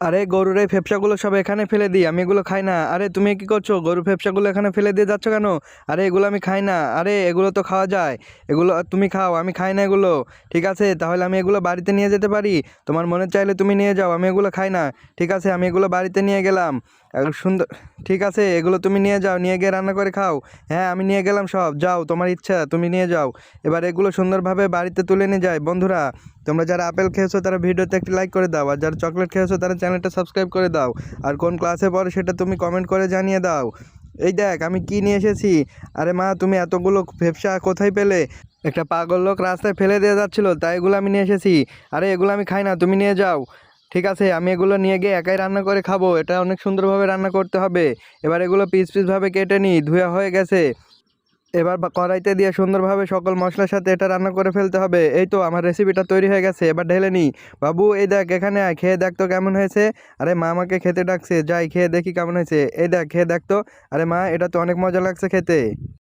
আরে গরুর এই ফেপসাগুলো সব এখানে ফেলে দিই, আমি এগুলো খাই না। আরে তুমি কি করছো? গরুর ফেপসাগুলো এখানে ফেলে দিয়ে যাচ্ছ কেন? আরে এগুলো আমি খাই না। আরে এগুলো তো খাওয়া যায়। এগুলো তুমি খাও, আমি খাই না এগুলো। ঠিক আছে, তাহলে আমি এগুলো বাড়িতে নিয়ে যেতে পারি? তোমার মনে চাইলে তুমি নিয়ে যাও, আমি এগুলো খাই না। ঠিক আছে, আমি এগুলো বাড়িতে নিয়ে গেলাম। সুন্দর। ঠিক আছে, এগুলো তুমি নিয়ে যাও, নিয়ে গিয়ে রান্না করে খাও। হ্যাঁ, আমি নিয়ে গেলাম সব, যাও তোমার ইচ্ছা, তুমি নিয়ে যাও। এবার এগুলো সুন্দরভাবে বাড়িতে তুলে নিয়ে যায়। বন্ধুরা, তোমরা যারা আপেল খেয়েছো তারা ভিডিওতে একটি লাইক করে দাও, আর যারা চকলেট খেয়েছো তারা চ্যানেলটা সাবস্ক্রাইব করে দাও। আর কোন ক্লাসে পড়ো সেটা তুমি কমেন্ট করে জানিয়ে দাও। এই দেখ আমি কি নিয়ে এসেছি। আরে মা, তুমি এতগুলো ফেপসা কোথায় পেলে? একটা পাগল লোক রাস্তায় ফেলে দিয়ে যাচ্ছিল, তাই এগুলো আমি নিয়ে এসেছি। আরে এগুলো আমি খাই না, তুমি নিয়ে যাও। ঠিক আছে, আমি এগুলো নিয়ে গিয়ে একাই রান্না করে খাবো। এটা অনেক সুন্দরভাবে রান্না করতে হবে। এবার এগুলো পিস পিস ভাবে কেটে নিই, ধুয়া হয়ে গেছে। এবার কড়াইতে দিয়ে সুন্দরভাবে সকল মশলার সাথে এটা রান্না করে ফেলতে হবে। এই তো আমার রেসিপিটা তৈরি হয়ে গেছে, এবার ঢেলে নিই। বাবু এই দেখ, এখানে আয়, খেয়ে দেখ তো কেমন হয়েছে। আরে মা আমাকে খেতে ডাকছে, যাই খেয়ে দেখি কেমন হয়েছে। এই দেখ, খেয়ে দেখ তো। আরে মা, এটা তো অনেক মজা লাগছে খেতে।